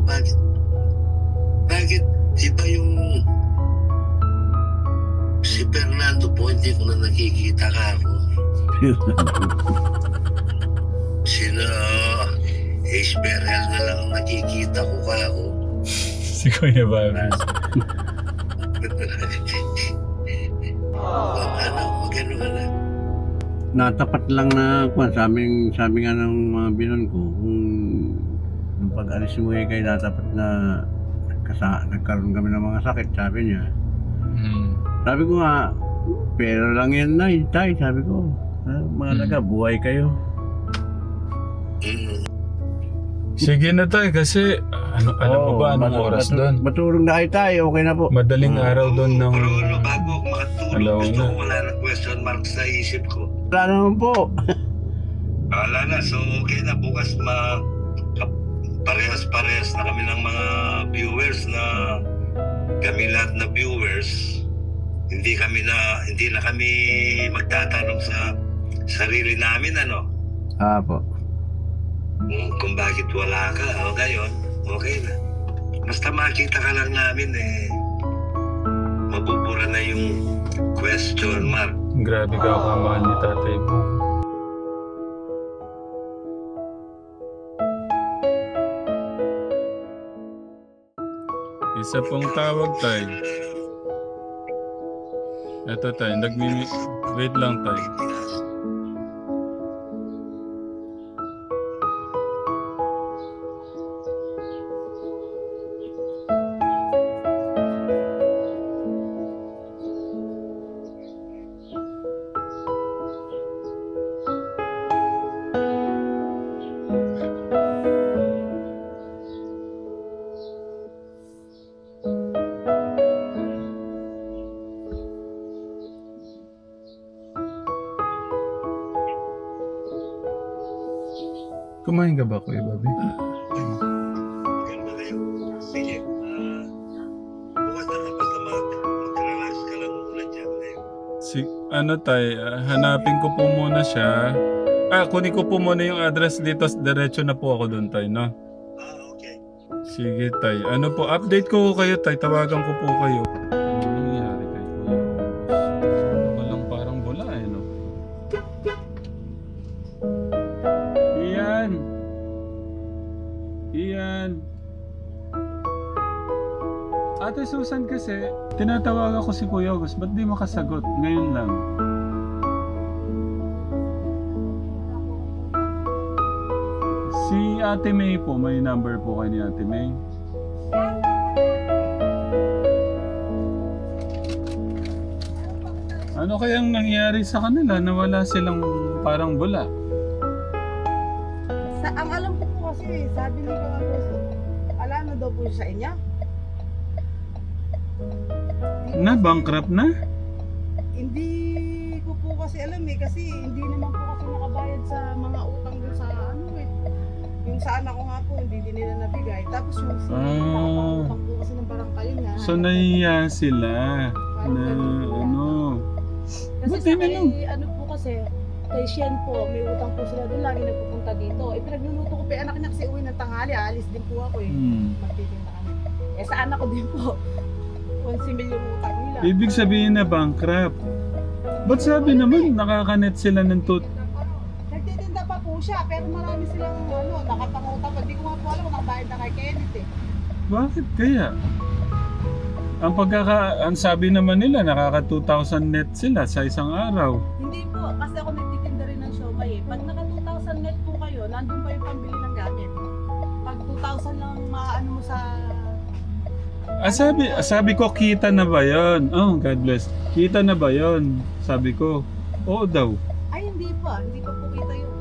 bakit, bakit iba yung si Fernando po, hindi ko na nakikita ka ako. Sino, Isberel na lang ang nakikita ko ka ako. Si Kuya Bobby. Ano, magano ka na. Natapat lang na kung sabi nga ng mga binon ko, kung nung pag-alis mo kay natapat na nagkaroon kami ng mga sakit, sabi niya. Sabi ko nga, pero lang yan na, tay, sabi ko. Mahalaga, buhay kayo. Sige na tayo kasi alam mo ba anong oras doon? Matulog na kayo tayo, okay na po. Madaling araw doon ng Pero bago ako makatulog, Alauna. gusto ko wala ng question mark sa isip ko. Wala naman po. Wala na, so okay na. Bukas parehas na kami ng mga viewers na kami lahat na viewers. Hindi na kami magtatanong sa sarili namin, ano? Po. Kung bakit wala ka, o gayon, okay na. Basta makita ka lang namin mabubura na yung question mark. grabe ka kamahal ni tatay mo. Isa pong tawag tayo. Ito tayo, wait lang tayo. Kumain ka ba, Kuya Bobby? Ganun na yun. Sige, bukas na lang basta mag-relax ka lang muna dyan. Ano tay, hanapin ko po muna siya. Kunin ko po muna yung address dito. Diretso na po ako doon tay, no? Okay. Sige tay. Ano po, update ko kayo tay. Tawagan ko po kayo. Ano nangyayari kay Kuya August? Walang parang bula no? Ian! Ate Susan kasi, tinatawagan ko si Kuya August. Ba't di makasagot? Ngayon lang. Si Ate May po, may number po kayo ni Ate May. Ano kayang nangyari sa kanila? Nawala silang parang bula. Ang alam ko po kasi, sabi ni Kang Agosto, alam na daw po siya sa inyo. Na, bankrupt na? Hindi ko po kasi alam kasi hindi naman po kasi nakabayad sa mga utang doon sa yung sa anak ko nga po, hindi din nila nabigay. Tapos yung nakapangutang po kasi ng barangay na. So nahiya sila na Kasi Ba't sa di kay, po kasi, kay Shen po, may utang po sila doon, lagi nagpupunta dito. Pinagluluto ko pa yung anak niya kasi uwi ng tanghali, alis din po ako magtitinda kami. Sa anak ko din po, 11 million utang nila. Ibig sabihin na bankrupt. Ba't sabi naman nakakanet sila ng Nagtitinda pa po siya, pero marami silang nakapangutang pa. Hindi ko nga po alam kung nakabayad na kay Kenneth Bakit kaya? Ang sabi naman nila nakaka 2,000 net sila sa isang araw. Hindi po, kasi ako nagtitinda rin ng siomay Pag naka 2,000 net po kayo, nandun pa yung pambili ng gamit. Pag 2,000 lang maano mo sa... Sabi ko kita na ba yon? Oh, God bless. Kita na ba yon? Sabi ko. Oo daw. Ay, hindi pa po kita yun.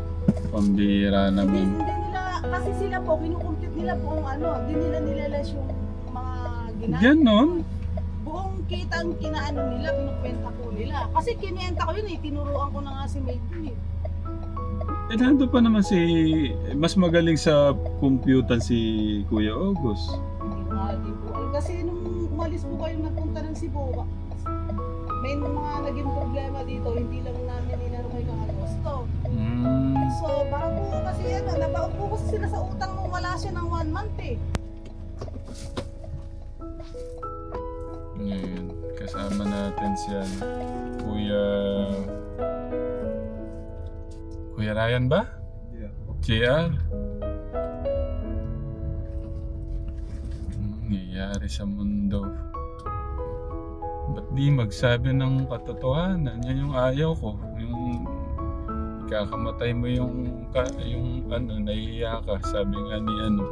Pambira naman. Hindi nila, kasi sila po, kinukumpit nila buong hindi nila nilalas yung mga ginagawa. Ganon? Buong kita ang kinaano nila, kinukwenta po nila. Kasi kinienta ko yun tinuruan ko na nga si May dun Nando pa naman mas magaling sa computer si Kuya August. Hindi po alam. Kasi nung umalis po kayo nagpunta ng Cebu, may mga naging problema dito, hindi lang namin inano kay Kang Agosto. So, baka po kasi nabaon po kasi sila sa utang nung wala siya ng 1 month Ngayon, kasama natin si ano, Kuya Ryan ba? JR? Nangyayari sa mundo. Ba't di magsabi ng katotohanan? Yan yung ayaw ko. Yung ikakamatay mo yung ano, nahihiya ka. Sabi nga ni ano.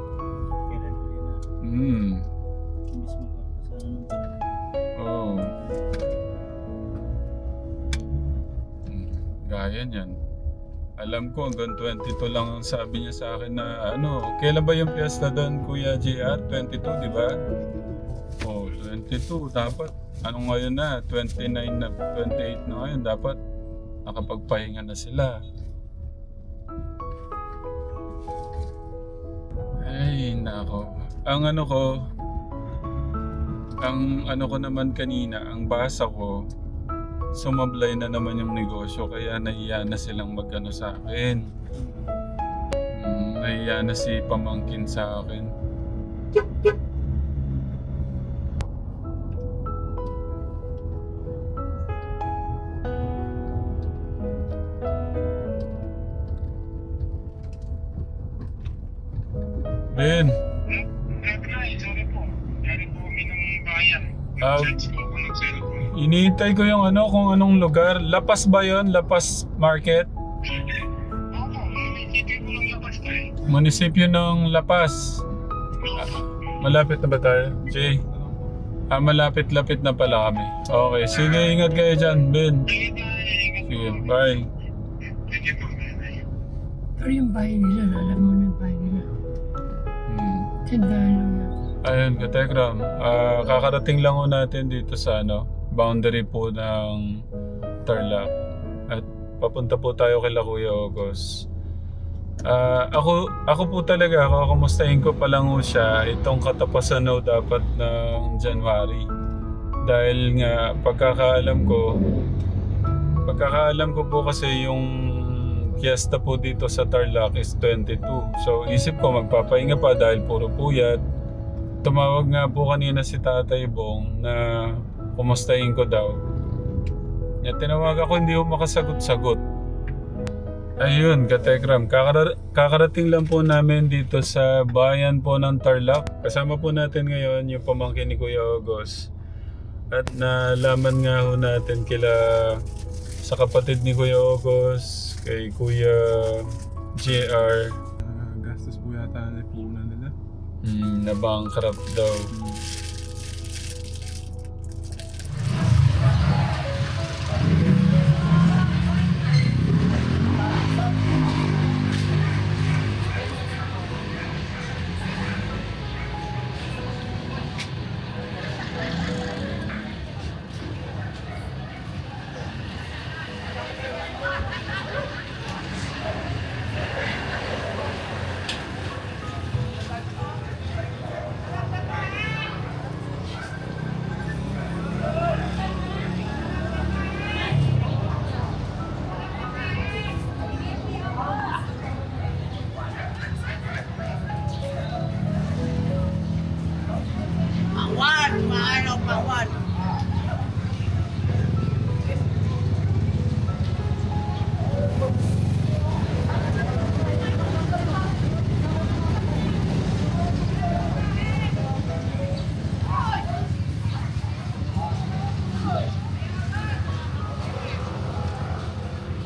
Oh. Gaya niyan. Alam ko hanggang 22 lang ang sabi niya sa akin na ano, kailan ba yung piyesta doon, Kuya JR? 22, di ba? Oh, 22. Dapat, ano ngayon na, 29 na, 28 na ngayon. Dapat nakapagpahinga na sila. Ay, nako. Ang ano ko naman kanina, ang basa ko, sumablay na naman yung negosyo kaya nahiya na silang magano sa akin. Nahiya na si pamangkin sa akin. Ben, Sorry po. Galing po kami ng bayan. Ah. Search ko ako ng cellphone. iniintay ko yung ano, kung anong lugar. Lapas ba yon? Lapas Market? Opo, munisipyo po ng labas tayo. Munisipyo ng Lapas. Malapit na ba tayo, Jay? Malapit-lapit na pala kami. Okay, sige, ingat kayo dyan, Ben. Sige, bye. Sige po. Pero yung bahay nila, alam mo na yung bahay nila. Tindahan lang yan. Ayun, Katekram, kakarating lang ho natin dito sa ano, boundary po ng Tarlac. At papunta po tayo kay Kuya August. Ako po talaga, kakamustahin ko pa lang ho siya itong katapasan ho dapat ng January. Dahil nga, pagkakaalam ko po kasi yung fiesta po dito sa Tarlac is 22. So isip ko magpapahinga pa dahil puro puyat. Tumawag nga po kanina si Tatay Bong na kumustahin ko daw. Tinawag ako, hindi ko makasagot-sagot. Ayun, Katekram, kakarating lang po namin dito sa bayan po ng Tarlac. Kasama po natin ngayon yung pamangkin ni Kuya August. At nalaman nga ho natin sa kapatid ni Kuya August, kay Kuya JR. Gastos po yata na punan nila. Na-bankrupt daw.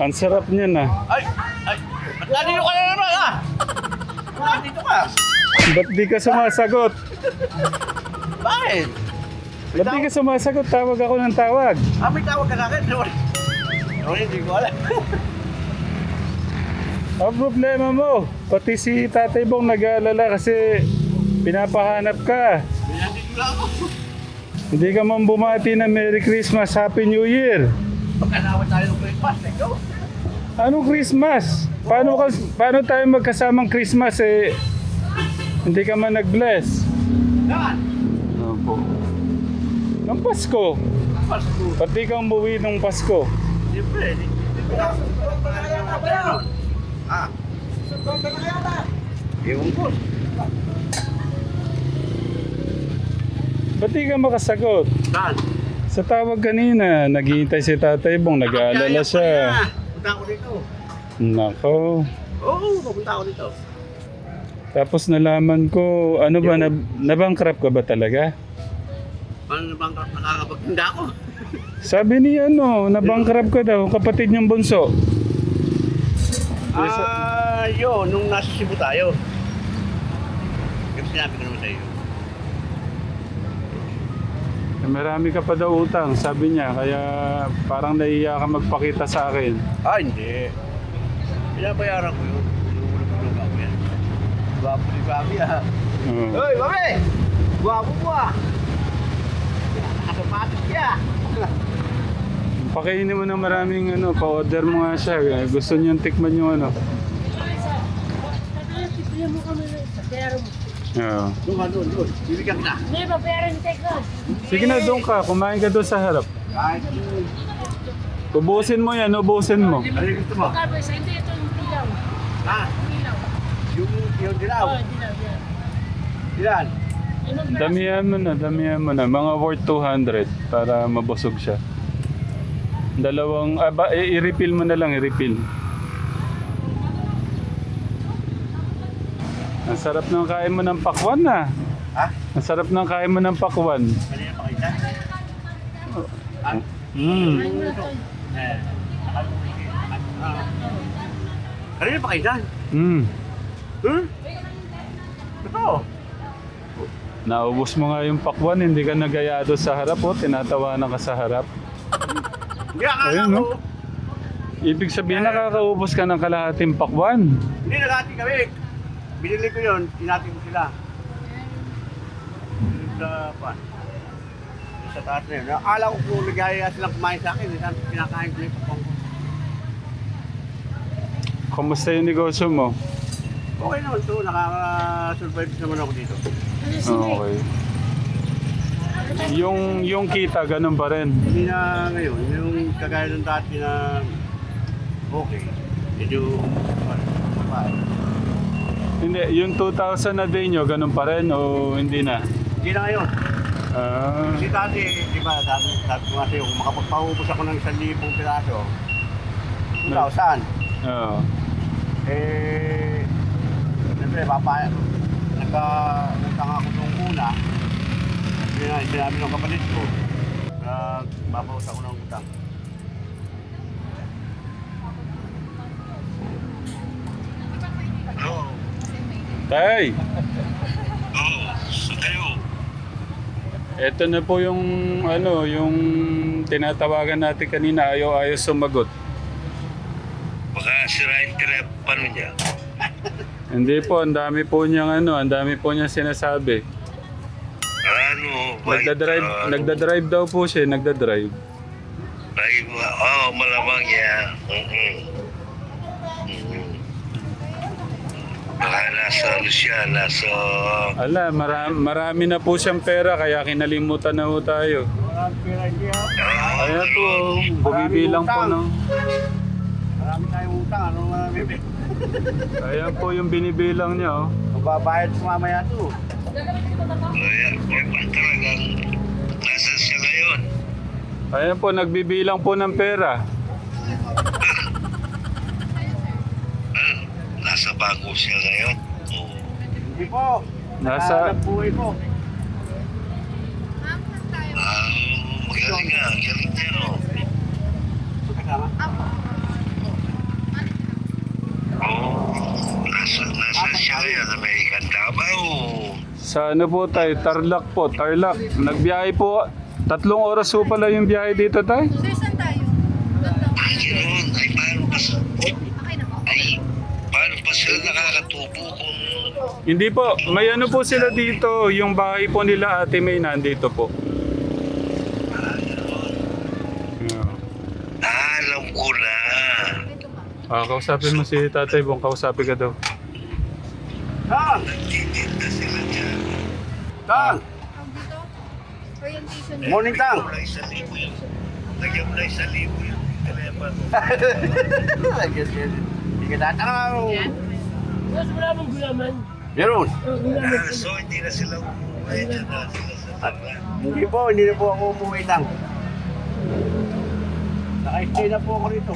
Ang sarap niya na. Ay! Nandito ka na naman ah! Nandito ka! Ba't di ka sumasagot? Bakit? Ba't di ka sumasagot? Tawag ako ng tawag. May tawag ka sa akin? Sorry, hindi ko alam. Ang problema mo, pati si Tatay Bong nag-aalala kasi pinapahanap ka. Nandito lang ako. Hindi ka man bumati ng Merry Christmas, Happy New Year. Pagkanawan tayo ng Christmas, ikaw? Anong Christmas? Paano tayo magkasamang Christmas eh? Hindi ka man nag-bless. Saan? Opo. Ng Pasko. Pasko. Pati ka umuwi ng Pasko. Siyempre, hindi ko na. Ewan ko. Ba't di ka makasagot? Saan? Sa tawag kanina, naghihintay si Tatay Bong, nag-aalala siya. Punta ako dito. Nako. Oo, pupunta ako dito. Tapos nalaman ko, ano ba, nabankrupt ka ba talaga? Paano na bang nakakapagtinda ako? Sabi ni nabankrupt ka daw, kapatid niyang bunso. Yun, nung nasa Cebu tayo. Yung sinabi ko naman sa iyo. Marami ka pa daw utang, sabi niya, kaya parang nahiya ka magpakita sa akin. Hindi. Pinabayaran ko yun. Inuulang ako yan. Gwapo ni Fabi Oo. Hoy, Fabi! Gwapo mo Nakasapatos ka! Pakainin mo ng maraming pa-order mo nga siya. Gusto niyang tikman yung Bibigyan mo kami ng isa. Pero mo. Oo. Doon. Bibigyan kita. Hindi, babayaran ni Tekla. Sige na, doon ka. Kumain ka doon sa harap. Kahit Ubusin mo yan, ubusin mo. ano yung gusto mo? Magkano isa? Hindi, ito yung dilaw. Ha? Dilaw. Yung dilaw. Oo, dilaw. Ilan? Damihan mo na. Mga worth 200 para mabusog siya. I-refill mo na lang, i-refill. Ang sarap ng kain mo ng pakwan na. Ha? Ang sarap ng kain mo ng pakwan. Kanina pa kita? Ha? Kanina pa kita? Totoo? Naubos mo nga yung pakwan, hindi ka nagayado sa harap tinatawanan ka sa harap. Hindi akala Ayun, ko. no? Ibig sabihin nakakaubos ka ng kalahating pakwan. Hindi nagati kami. Binili ko yun, tinati ko sila. Sa pan. Sa taas na yun. Akala ko kung nagaya silang kumain sa akin, saan pinakain ko yung papang ko. Kumusta yung negosyo mo? Okay naman to, nakaka-survive naman ako dito. Okay. Yung kita, ganun pa rin. Hindi na ngayon, yung kagaya ng dati na okay. Medyo Hindi, yung 2,000 na day nyo, ganun pa rin o hindi na? hindi na ngayon. Ah, Kasi dati, di ba, dati ko nga sa'yo, kung makapagpaubos ako ng 1,000 piraso, 2,000. oo. Siyempre, nagtanga ako nung una. Sinabi ng kapatid ko, na mabawas ako ng utang. Hello? Tay, So kayo? eto na po yung yung tinatawagan natin kanina, ayaw sumagot. Baka sirain telepono niya. Hindi po, ang dami po niyang sinasabi. Ano? Nagda-drive daw po siya, nagda-drive. Malamang yan. Baka nasa Ala, marami na po siyang pera kaya kinalimutan na po tayo. Maraming pera hindi ha. Ayan po, bumibilang po no. Marami tayong utang, ano marami? Ayan po yung binibilang niya Magbabayad sa mamaya to. talagang nasa siya ngayon. Ayan po, nagbibilang po ng pera. Nasa bago siya ngayon. Oo. Hindi po. Nasa- Nagbuhay po. Magaling nga. Galing niya, no? Magkasama? Oo. Nasa siya ngayon. American Davao. Sa ano po tayo, Tarlac po, Tarlac. Nagbiyahe po, 3 oras po pala yung biyahe dito tayo. Saan tayo? Ay, gano'n. Ay, paano pa sila nakakatubo kung... Hindi po, may ano po sila dito, yung bahay po nila Ate May nandito po. Yeah. Alam ko na. Kausapin mo si Tatay Bong, kausapin ka daw. Tang! Nagtitinda sila dyan. Tang! Dito? Orientation. Morning, Tang! Wala 1,000 yun. Lagyan mo na 1,000 yung telepono. Hindi ka tatang. Mas wala mong gulaman. Meron. Gulaman. So, hindi na sila umuwi dyan na sila sa At, hindi na po ako umuwi lang. Naka-stay na po ako rito.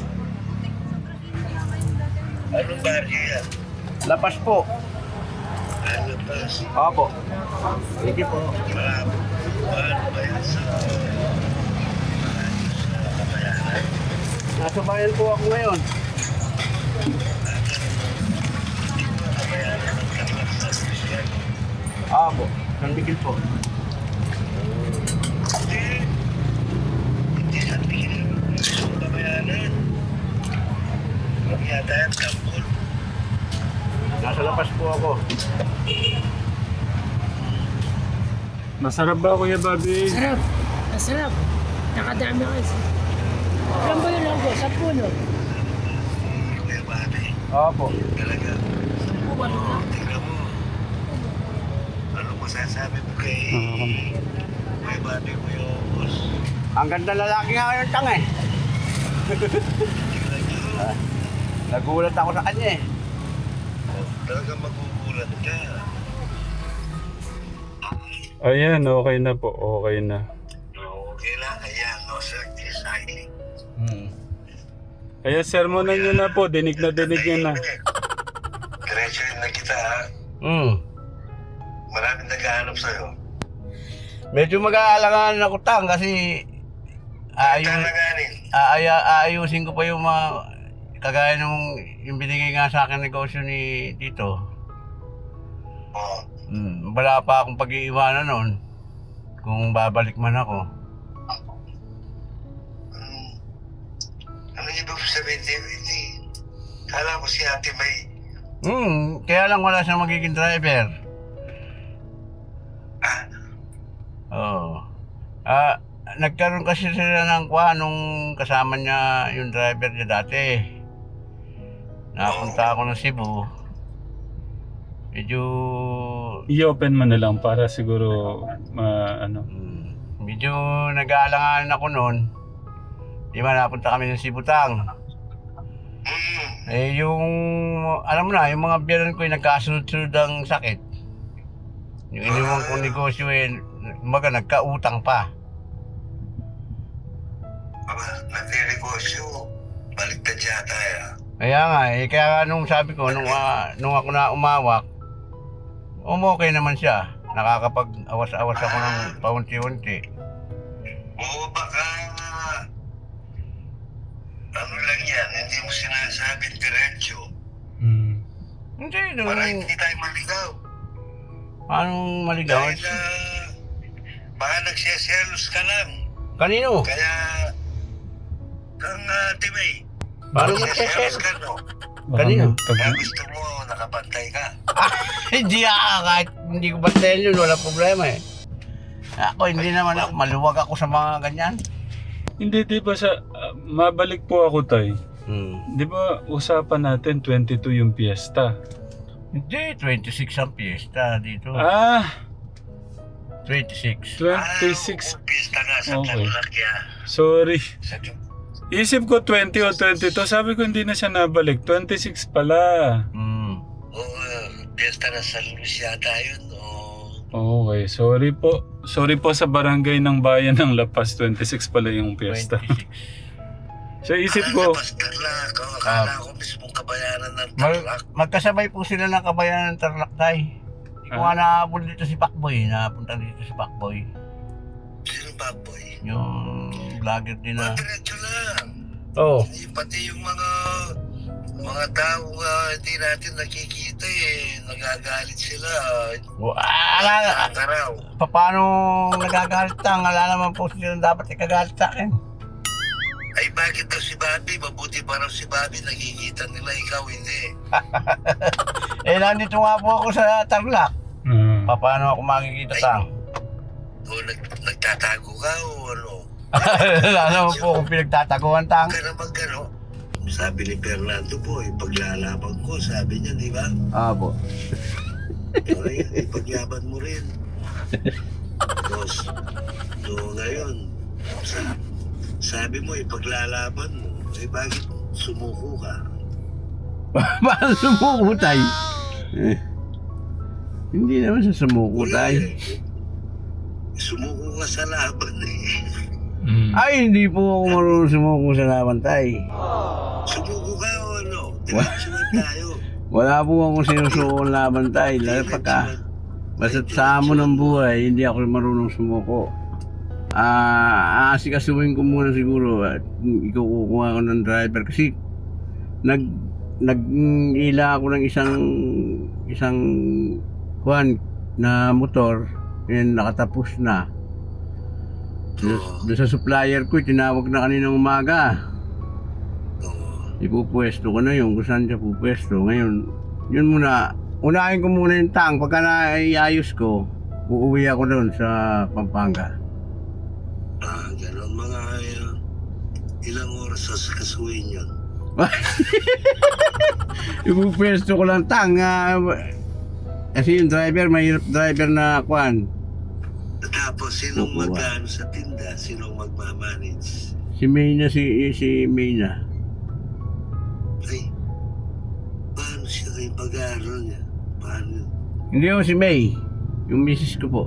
Anong baryo yan? Lapas po. Ano pa? Opo. Sige po. Paano ba yan sa kabayanan? Nasa bayan po ako ngayon. Kabayanan ng Tarlac sa Christian. Opo. San Miguel po. Hindi sa tingin gusto ng kabayanan. Huwag yata yan, Kampol. Nasa lapas po ako. Masarap ba, Kuya Bobby? Sarap. Masarap. Nakadami kasi. Alam mo yun lang po, sa puno. Kaya bate, Opo. talaga. Tingnan mo. Ano masasabi mo kay bate mo yung boss? Ang ganda lalaki nga ngayon tang eh. Tingnan nyo. Nagulat ako sa kanya eh. Talagang magugulat ka. Ayan, okay na po. Okay na. Okay lang, ayan, no, sir, designing. Ayan, sermonan nyo na po. Dinig na niya na. Diretso yun na kita, ha? Maraming naghahanap sa'yo. Medyo mag-aalangan ako tang kasi Talanganin. aayusin ko pa yung mga kagaya nung yung binigay nga sa akin negosyo ni Tito. Oo. Wala pa akong pag-iiwanan noon kung babalik man ako. Ano yung ibig sabihin, hindi. Kala ko si Ate May. Kaya lang wala siyang magiging driver. Ah, Oo. Nagkaroon kasi sila ng nung kasama niya yung driver niya dati. Napunta ako ng Cebu. Medyo I-open mo na lang para siguro ano. medyo nag-aalangan ako noon. Di ba napunta kami ng Sibutang. Eh yung alam mo na, yung mga biyanan ko yung nagkasunod-sunod ang sakit. Yung iniwan kong negosyo eh, nagkautang pa. aba, nagre-negosyo. Baliktad yata, Kaya nga kaya nga nung sabi ko, nung ako na umawak, okay naman siya. Nakakapag-awas-awas ako ng paunti-unti. Oo, baka ano lang yan, hindi mo sinasabing diretso. Hindi, Para hindi tayo maligaw. anong maligaw? Dahil baka nagsiselos ka lang. Kanino? Kaya kang Ate May. Paano Nagsiselos ka, no? Kanino? Kaya gusto mo nakabantay ka. Hindi kahit hindi ko bantayan yun, wala problema eh. Ako, hindi naman ako, maluwag ako sa mga ganyan. Hindi, di ba sa... mabalik po ako, Tay. Di ba usapan natin 22 yung piyesta? Hindi, 26 ang piyesta dito. 26. 26. Pista na sa Okay. Tarlac yan. Sorry. Sa Isip ko 20 o 22. Sabi ko hindi na siya nabalik. 26 pala. pista na sa Luis yata yun. Okay, sorry po. Sorry po sa barangay ng Bayan ng Lapas. 26 pala yung piyesta. 26. Sa isip ko, Tarlac. Akala ko mismong kabayanan ng Tarlac. Magkasabay po sila ng kabayanan ng Tarlac, Tay. Hindi ko nga nahabol dito si Pacboy. Napunta dito si Pacboy. Sino ba, boy? Yung vlogger din na. Diretso lang. Oo. Pati yung mga tao hindi natin nakikita nagagalit sila. Nakakaraw. Paano nagagalit ang? Wala naman po sila dapat ikagalit sa akin. Ay bakit daw si Bobby? Mabuti pa raw si Bobby. Nakikita nila ikaw, hindi. Nandito nga po ako sa Tarlac. Paano ako makikita tang? O nagtatago ka o ano? Wala naman po akong pinagtataguan tang. Huwag ka naman gano. Sabi ni Fernando po, ipaglalaban ko, sabi niya, di ba? Po. Ay, ipaglaban mo rin. Boss, so ngayon, sabi mo, ipaglalaban mo, bakit sumuko ka? Paano sumuko, Tay? Hindi naman sa sumuko, Tay. sumuko ka sa laban eh. Ay, hindi po ako marunong sumuko sa laban, tay. Sumuko ka o ano? Diretsuhan tayo. Wala po akong sinusuko ng laban, tay. Lalo pagka, basta sa amo ng buhay, hindi ako marunong sumuko. Asikasuhin ko muna siguro at ikukuha ko ng driver kasi nag-ila ako ng isang kuhan na motor and nakatapos na. Doon sa supplier ko, tinawag na kaninang umaga. Ipupwesto ko na yun kung saan siya pupwesto. Ngayon, yun muna. Unahin ko muna yung tank. Pagka naiayos ko, uuwi ako doon sa Pampanga. Ganon mga ilang oras sa kasuhin yun. Ipupwesto ko lang tank. Kasi yung driver, mahirap driver na kwan. Tapos sinong Kukuha. magkano sa tinda? Sinong magmamanage? Si Mayna, si Mayna. Ay, paano siya kayo pag-aaral niya? Paano? Hindi ako si May. Yung misis ko po.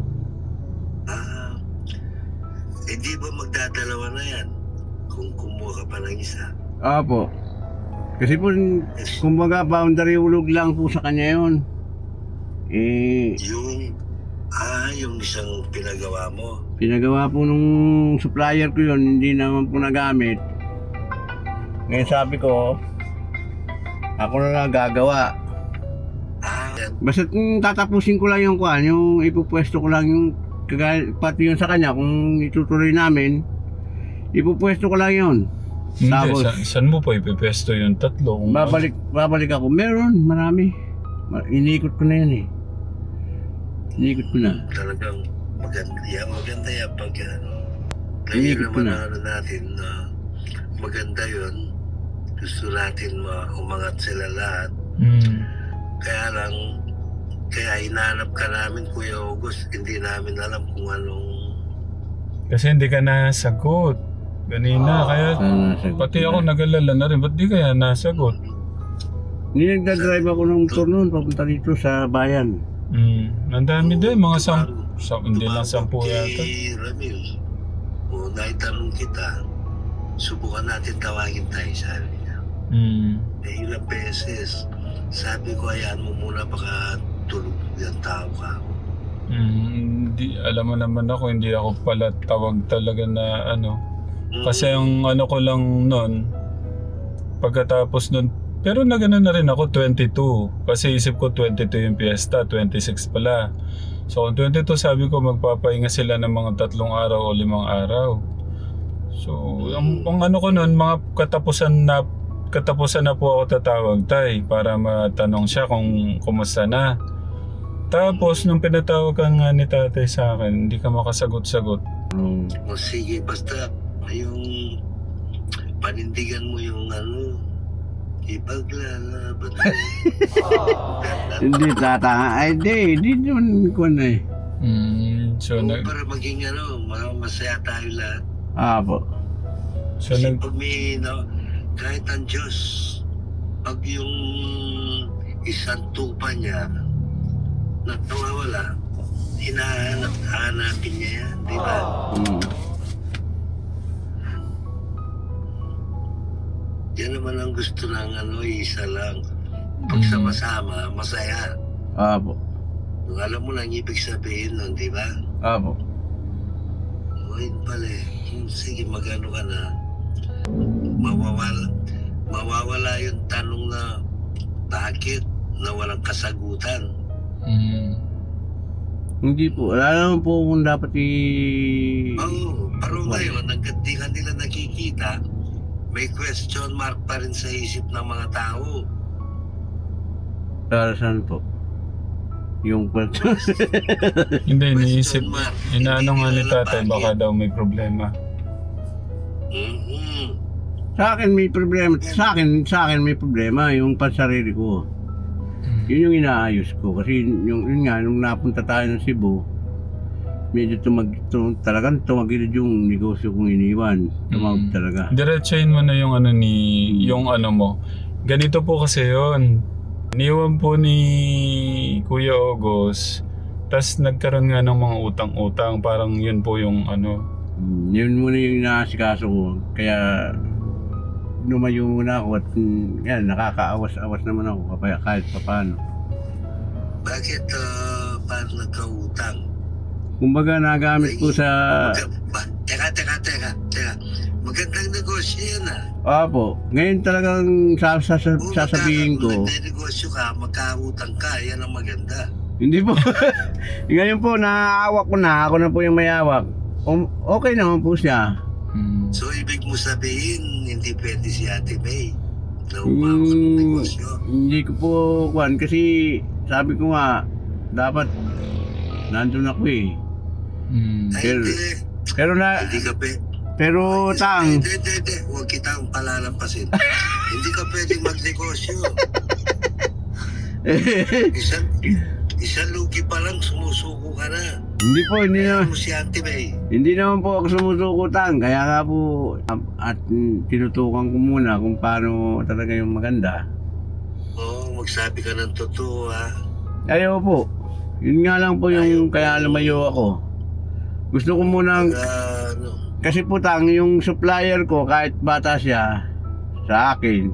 Di ba magdadalawa na yan? Kung kumuha ka pa ng isa. Opo. Kasi po, kumbaga boundary ulog lang po sa kanya yun. Yung isang pinagawa mo. Pinagawa po nung supplier ko yun, hindi naman po nagamit. Ngayon sabi ko, ako na lang gagawa. Basta tatapusin ko lang yung kwan, yung ipupwesto ko lang yung pati yun sa kanya, kung itutuloy namin, ipupwesto ko lang yun. Hindi, Tapos, saan mo po ipipesto yung tatlo? Kung babalik ako. Meron, marami. Iniikot ko na yun eh. Iniikot ko na. Talagang maganda yan pag Iniikot ko naman na. ano natin na maganda yun. Gusto natin umangat sila lahat. Kaya lang, kaya hinanap ka namin, Kuya August, hindi namin alam kung anong... Kasi hindi ka nasagot. Ganina, kaya pati ako nag-alala na rin. Ba't di kaya nasagot? Hindi nagdadrive ako ng motor noon, papunta dito sa bayan. Ang dami din, mga hindi lang 10 Tumawag yata. kay Ramil, naitanong kita, subukan natin tawagin tayo, sabi niya. Ilang beses, sabi ko, hayaan mo muna, baka tulog yung tao ka ako. Alam mo naman ako, hindi ako pala tawag talaga na ano. Kasi yung ano ko lang nun, pagkatapos nun, pero nagana na rin ako 22. Kasi isip ko 22 yung piyesta, 26 pala. So kung 22 sabi ko magpapahinga sila ng mga 3 araw o 5 araw. So ang ano ko nun, mga katapusan na po ako tatawag tay para matanong siya kung kumusta na. Tapos nung pinatawag ka nga ni tatay sa akin, hindi ka makasagot-sagot. O sige, basta yung panindigan mo yung ano, ipaglalaban mo. Hindi tatanga. Ay, hindi naman ko na eh. So Para maging masaya tayo lahat. Po. so Kasi pag may, kahit ang Diyos, pag yung isang tupa niya nawawala, hinahanapin niya yan, di ba? Yan naman ang gusto ng isa lang. Pag sama-sama, masaya. Po. Alam mo lang ibig sabihin nun, di ba? Po. O yun pala eh. Sige, magano ka na. Mawawala yung tanong na bakit na walang kasagutan. Hindi po. Wala naman po kung dapat Oo, pero ngayon, hanggat di ka nila nakikita, may question mark pa rin sa isip ng mga tao. Para saan po? Yung kwento. hindi iniisip, Question mark. inaano nga ni Hindi tatay nila baka daw may problema. Sa akin may problema. Sa akin may problema. Yung pansarili ko. Yun yung inaayos ko. Kasi yun nga, nung napunta tayo ng Cebu, medyo talagang tumagilid yung negosyo kong iniwan. Tumawag talaga. Diretsahin mo na yung ano yung ano mo. Ganito po kasi yun. Iniwan po ni Kuya August Tas nagkaroon nga ng mga utang-utang, parang yun po yung ano. Yun muna yung nakasikaso ko. Kaya lumayo muna ako at yan, nakakaawas-awas naman ako kahit paano. Bakit paano nagkautang? Kumbaga nagamit ko sa... Teka. Magandang negosyo yan Opo, ngayon talagang sasabihin ko. Kung nagka-negosyo ka, magkautang ka, yan ang maganda. Hindi po. Ngayon po, naawak ko na. Ako na po yung may awak. Okay naman po siya. So, ibig mo sabihin, hindi pwede si Ate May na umawak ng negosyo. Hindi ko po kuhan kasi sabi ko nga dapat nandun ako eh. Ay, Pero hindi ka pero tang Hindi. Huwag kitang palalampasin. Hindi ka pwedeng magnegosyo. Isang lugi pa lang, sumusuko ka na. hindi Ano si Ate May? hindi naman po ako sumusuko tang. Kaya nga po at tinutukan ko muna kung paano talaga yung maganda. Oo, magsabi ka ng totoo Ayaw po. Yun nga lang po yung kaya lumayo ako. Gusto ko munang kasi po tang yung supplier ko kahit bata siya sa akin.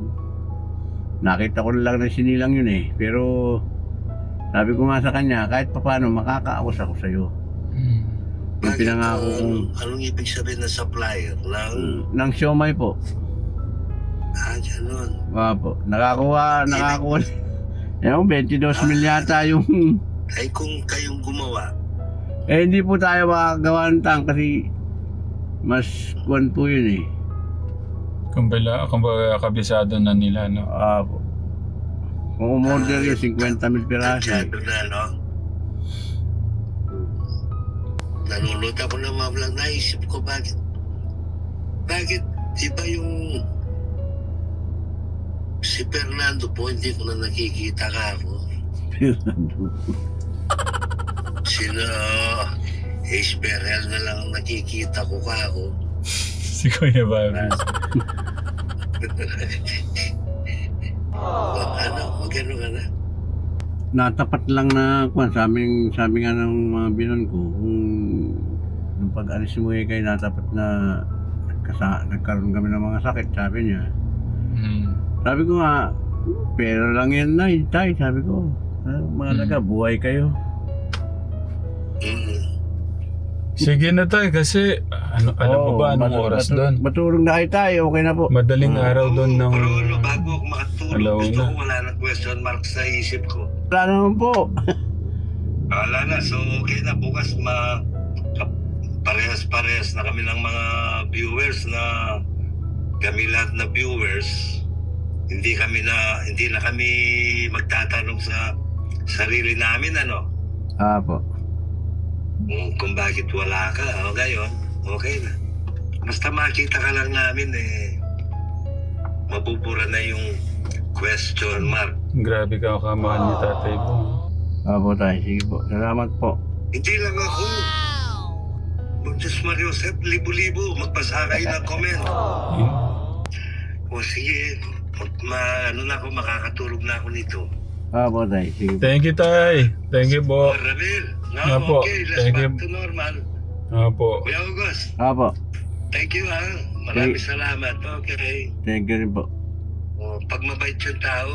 Nakita ko lang na sinilang yun eh. Pero sabi ko nga sa kanya kahit paano makakaawas ako sa'yo. Yung pinangako kong Anong ibig sabihin ng supplier? ng siomay po. Ganun. Po. Nakakuha. Ewan, 22 mil yata yung Ay kung kayong gumawa, hindi po tayo makagawa ng tang kasi mas kuwan po yun eh. Kumbaga kabisado na nila, no? Po. Kung umorder yun, 50 mil piraso eh. masyado na, no? Nanonood ako ng mga vlog, naisip ko bakit iba yung si Fernando po, hindi ko na nakikita ka ako. Sino Isberhel na lang ang nakikita ko ka ako. Si Kuya Bobby. Magano ka na? Natapat lang na kuwan sabi nga ng mga binon ko kung nung pag-alis mo kayo natapat na nagkaroon kami ng mga sakit, sabi niya. Sabi ko nga, pero lang yan na, tay, sabi ko. Mga naga, buhay kayo. Sige na tayo kasi ano pa ba anong oras doon? Matulog na kayo tayo, okay na po. Madaling araw doon ng Pero bago ako makatulog, Alauna. gusto ko wala ng question mark sa isip ko. Wala naman po. Wala na, so okay na. Bukas parehas-parehas na kami ng mga viewers na kami lahat na viewers. Hindi na kami magtatanong sa sarili namin, ano? Po. Kung bakit wala ka, o ngayon, okay na. Basta makita ka lang namin mabubura na yung question mark. grabe ka kamahal ni Tatay Bo. Po tayo, sige po. Salamat po. Hindi lang ako. Diyos Mario Josep, libo-libo, magpasa kayo ng comment. O sige, makakatulog na ako nito. Po tayo, sige po. Thank you, Tay. Thank you po. Ramil, Apo, okay, let's thank you. back to normal. Opo. Kuya August, Po. thank you Maraming salamat. Okay. Thank you rin po. Pag mabait yung tao,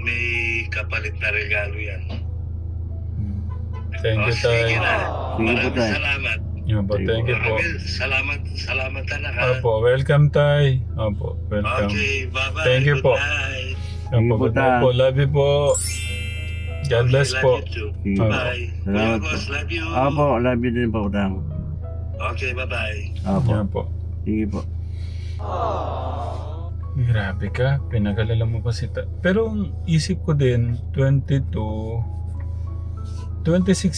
may kapalit na regalo yan. Thank you, Tay. Sige na. Sige po, Maraming Tay. salamat. Opo, thank you po. Ramil, salamat anak Opo, welcome, Tay. Opo, welcome. Okay, bye-bye. Thank you Good po. night. Sige po, Opo, Tay. opo, love you po. God bless Okay, po. love you too. Sige po. Bye. Kuya Salamat po. August, love you. Po, love you din po, Tang. Okay, bye-bye. Po. Yan po. Sige po. Grabe ka, pinagalala mo pa si Pero ang isip ko din, 26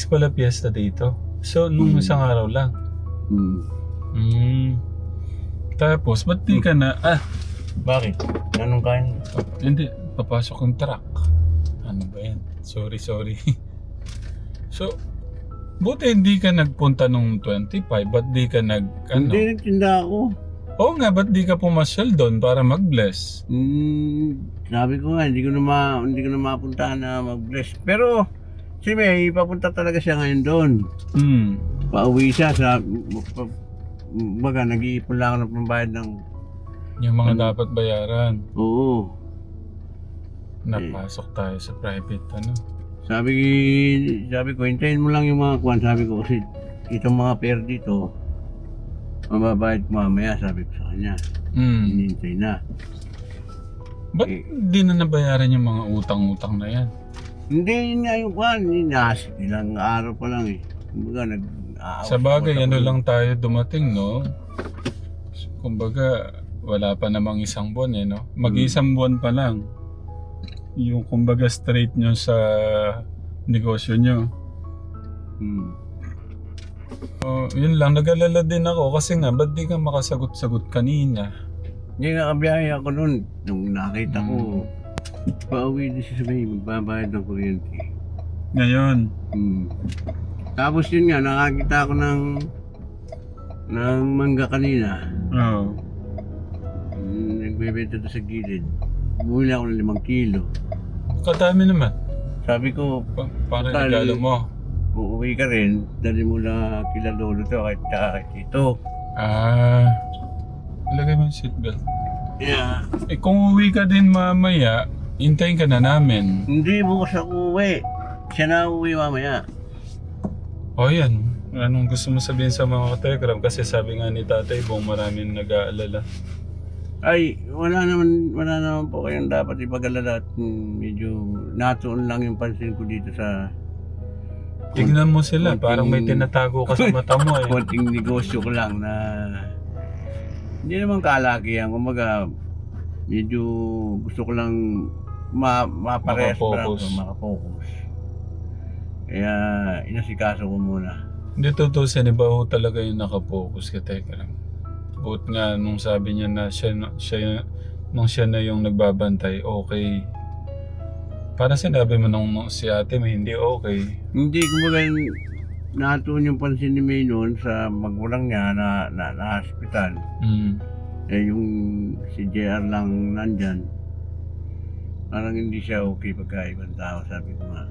pala piyesta dito. So, nung isang araw lang. Tapos, ba't di ka na, Bakit? Anong kain? hindi, papasok yung truck. Ano ba yan? Sorry. So, buti hindi ka nagpunta nung 25, ba't di ka Hindi, nagtinda ako. Oo nga, ba't di ka pumasyal doon para mag-bless? Sabi ko nga, hindi ko na mapuntahan na mag-bless. Pero, Si May, papunta talaga siya ngayon doon. Hmm. Pauwi siya sa... Baga, nag-iipon lang ako ng pambayad ng... Yung mga dapat bayaran. Oo. Napasok tayo sa private, ano? Sabi ko, hintayin mo lang yung mga kwan. Sabi ko, kasi itong mga pair dito, mababayad ko mamaya, sabi ko sa kanya. Hmm. Hinihintay na. Ba't di na nabayaran yung mga utang-utang na yan? Hindi, yun nga yung kwan. Ilang araw pa lang eh. Kumbaga, Sa bagay, ano lang tayo dumating, no? Kumbaga, wala pa namang isang buwan eh, no? Mag-isang buwan pa lang. Yung kumbaga straight nyo sa negosyo nyo. Yun lang, nag-alala din ako kasi nga, ba't di ka makasagot-sagot kanina? Hindi nakabiyahe ako noon. Nung nakita ko, pauwi din siya sa may magbabayad ng kuryente. Ngayon. Tapos yun nga, nakakita ako ng mangga kanina. Oo. Nagbebenta doon sa gilid. Bumili ako ng 5 kilo. Kadami naman. Sabi ko, Parang Total. regalo mo. uuwi ka rin, dali mo na kila lolo to kahit tito. Ilagay mo yung seatbelt. Yeah. Kung uwi ka din mamaya, hintayin ka na namin. Hindi, bukas ako uwi. Siya na uuwi mamaya. O yan, anong gusto mo sabihin sa mga kategram? Kasi sabi nga ni Tatay Bong, maraming nag-aalala. Ay, wala naman po kayong dapat ipag-alala at medyo natuon lang yung pansin ko dito sa Tignan mo sila, parang may tinatago ka sa mata mo eh. konting negosyo ko lang na hindi naman kalakihan. Kumbaga, medyo gusto ko lang maparehas pa lang, Makapokus. makapokus. Kaya inasikaso ko muna. Hindi tutusin, iba ho talaga yung nakapokus ka Tegram. Buot nga nung sabi niya na siya na yung nagbabantay, okay. Para sinabi mo nung si ate may hindi okay. Hindi, kumbaga natuon yung pansin ni May noon sa magulang niya na hospital. Eh yung si JR lang nandyan. Parang hindi siya okay pagka ibang tao, sabi ko nga.